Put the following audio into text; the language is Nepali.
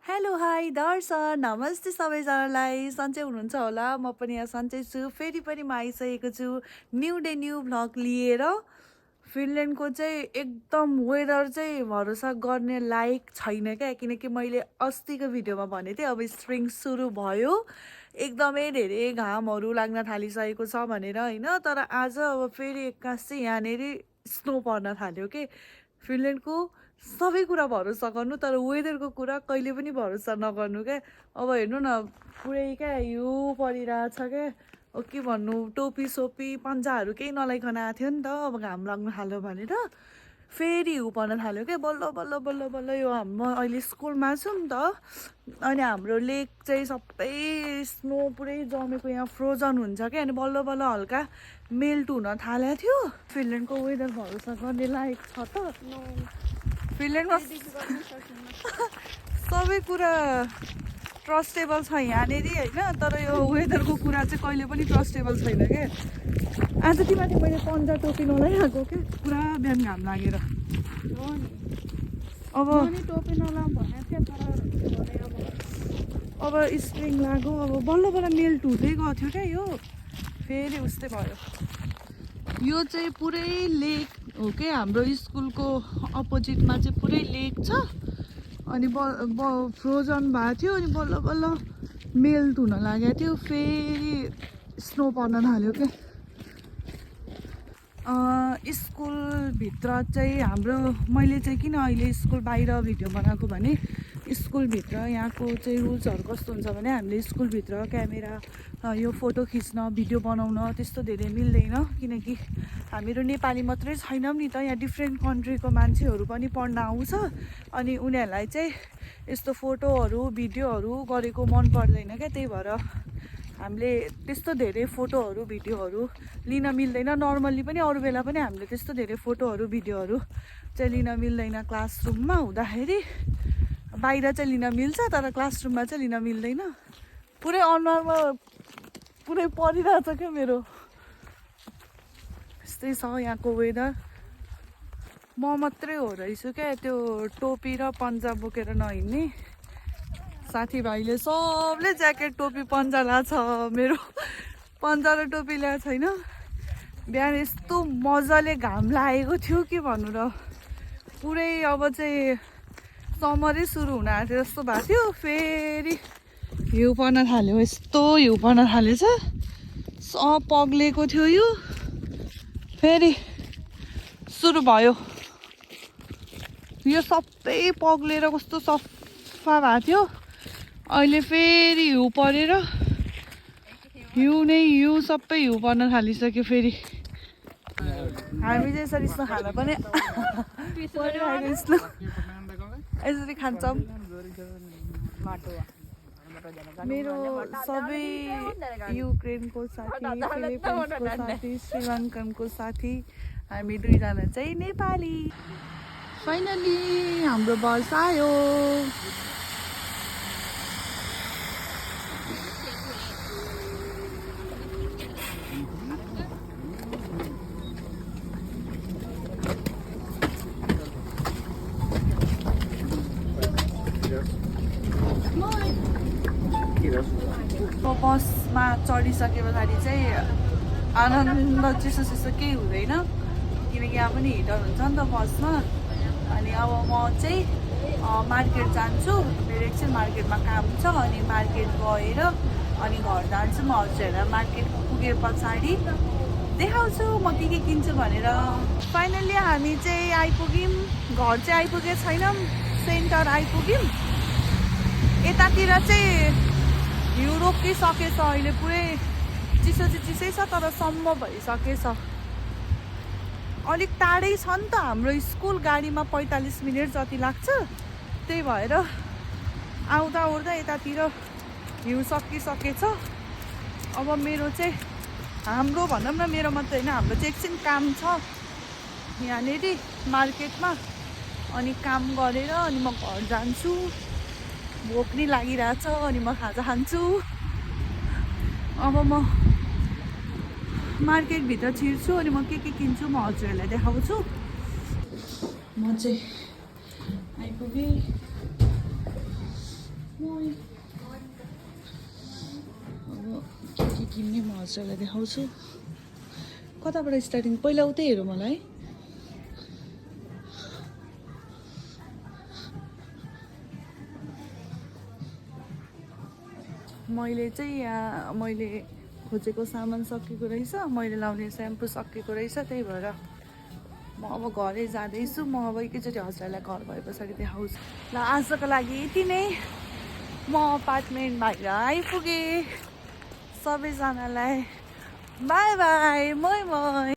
हेलो हाई दर्शन नमस्ते सबैजनालाई सन्चै हुनुहुन्छ होला। म पनि यहाँ सन्चै छु। फेरि पनि म आइसकेको छु न्यू डे न्यू भ्लग लिएर। फिनल्यान्डको चाहिँ एकदम वेदर चाहिँ भरोसा गर्ने लायक छैन क्या, किनकि मैले अस्तिको भिडियोमा भनेको थिएँ अब स्प्रिङ सुरु भयो, एकदमै धेरै घामहरू लाग्न थालिसकेको छ भनेर होइन। तर आज अब फेरि एक्कास चाहिँ यहाँनिर स्नो पर्न थाल्यो कि। फिनल्यान्डको सबै कुरा भरोसा गर्नु, तर वेदरको कुरा कहिले पनि भरोसा नगर्नु क्या। अब हेर्नु न, पुरै क्या हिउँ परिरहेछ क्या। के भन्नु, टोपी सोपी पन्जाहरू केही नलाइकन आएको थियो नि त। अब घाम लाग्नु थाल्यो भनेर फेरि हिउँ पर्न थाल्यो क्या। बल्ल बल्ल बल्ल बल्ल यो म अहिले स्कुलमा छु नि त, अनि हाम्रो लेक चाहिँ सबै स्नो पुरै जमेको, यहाँ फ्रोजन हुन्छ क्या। अनि बल्ल बल्ल हल्का मेल्ट हुन थालेको थियो। फिनल्यान्डको वेदर भरोसा गर्ने लायक छ त? फिनल्यान्डमा सबै कुरा ट्रस्टेबल छ यहाँनिर होइन, तर यो वेदरको कुरा चाहिँ कहिले पनि ट्रस्टेबल छैन क्या। आज तिमीले मैले पन्जा टोपी नलाइरहेको क्या, पुरा बिहान घाम लागेर। अब अब स्प्रिङ लाग्यो, अब बल्ल बल्ल मेल्ट हुँदै गएको थियो क्या। यो फेरि उस्तै भयो। यो चाहिँ पुरै लेक हो कि, हाम्रो स्कुलको अपोजिटमा चाहिँ पुरै लेक छ। अनि फ्रोजन भएको थियो, अनि बल्ल बल्ल मेल्ट हुन लागेको थियो, फेरि स्नो पर्न थाल्यो क्या। स्कुलभित्र चाहिँ हाम्रो, मैले चाहिँ किन अहिले स्कुल बाहिर भिडियो बनाएको भने, स्कुलभित्र यहाँको चाहिँ रुल्सहरू कस्तो हुन्छ भने, हामीले स्कुलभित्र क्यामेरा यो फोटो खिच्न भिडियो बनाउन त्यस्तो धेरै मिल्दैन, किनकि हामीहरू नेपाली मात्रै छैनौँ नि त, यहाँ डिफ्रेन्ट कन्ट्रीको मान्छेहरू पनि पढ्न आउँछ। अनि उनीहरूलाई चाहिँ यस्तो फोटोहरू भिडियोहरू गरेको मन पर्दैन क्या। त्यही भएर हामीले त्यस्तो धेरै फोटोहरू भिडियोहरू लिन मिल्दैन। नर्मल्ली पनि अरू बेला पनि हामीले त्यस्तो धेरै फोटोहरू भिडियोहरू चाहिँ लिन मिल्दैन। क्लासरुममा हुँदाखेरि बाहिर चाहिँ लिन मिल्छ, तर क्लासरुममा चाहिँ लिन मिल्दैन। पुरै अनुहारमा पुरै परिरहेछ क्या मेरो। यस्तै छ यहाँको वेदर। म मात्रै हो रहेछु क्या त्यो टोपी र पन्जा बोकेर नहिँड्ने। साथीभाइले सबले ज्याकेट टोपी पन्जा ल्याएको छ, मेरो पन्जा र टोपी ल्याएको छैन। बिहान यस्तो मजाले घाम लागेको थियो कि भन्नु र, पुरै अब चाहिँ समरै सुरु हुन आँट्यो जस्तो भएको थियो। फेरि हिउँ पर्न थाल्यो, यस्तो हिउँ पर्न थालेछ, सब पग्लेको थियो यो। फेरि सुरु भयो, यो सबै पग्लेर कस्तो सफा भएको थियो। अहिले फेरि हिउँ परेर हिउँ नै हिउँ सबै हिउँ पर्न थालिसक्यो। फेरि हामी चाहिँ यसरी यस्तो खाना पनि यसरी खान्छौँ। मेरो सबै युक्रेनको साथी, फिलिपिन्सको साथी, श्रीलङ्कनको साथी, हामी दुईजना चाहिँ नेपाली। फाइनली हाम्रो बस आयो। बसमा चढिसके पछाडि चाहिँ आनन्द चिसो चिसो केही हुँदैन, किनकि यहाँ पनि हिटर हुन्छ नि त बसमा। अनि अब म चाहिँ मार्केट जान्छु, मेरो एकछिन मार्केटमा काम छ। अनि मार्केट गएर अनि घर जान्छु म हजुरहरूलाई। मार्केट पुगे पछाडि देखाउँछु म के किन्छु भनेर। फाइनल्ली हामी चाहिँ आइपुग्यौँ, घर चाहिँ आइपुगेको छैनौँ, सेन्टर आइपुग्यौँ। यतातिर चाहिँ हिउँ रोकिसकेछ, अहिले पुरै चिसो चाहिँ चिसै छ, तर सम्म भइसकेछ। अलिक टाढै छ नि त हाम्रो स्कुल, गाडीमा 45 मिनट जति लाग्छ। त्यही भएर आउँदा ओर्दा यतातिर हिउँ सकिसकेछ। अब मेरो चाहिँ, हाम्रो भनौँ न, मेरो मात्रै होइन, हाम्रो चाहिँ एकछिन काम छ यहाँनिर मार्केटमा। अनि काम गरेर अनि म घर जान्छु। भोक नि लागिरहेछ, अनि म खाजा खान्छु। अब म मार्केटभित्र छिर्छु, अनि म के किन्छु म हजुरहरूलाई देखाउँछु। म चाहिँ आइपुगेँ। अब के किन्ने म हजुरलाई देखाउँछु कताबाट स्टार्टिङ पहिला उतै हेरौँ मलाई मैले चाहिँ यहाँ मैले खोजेको सामान सकिएको रहेछ मैले लाउने स्याम्पू सकिएको रहेछ त्यही भएर म अब घरै जाँदैछु म अब एकैचोटि हजुरलाई घर भए पछाडि देखाउँछु ल आजको लागि यति नै म अपार्टमेन्ट बाहिर आइपुगेँ सबैजनालाई बाई बाई मै मै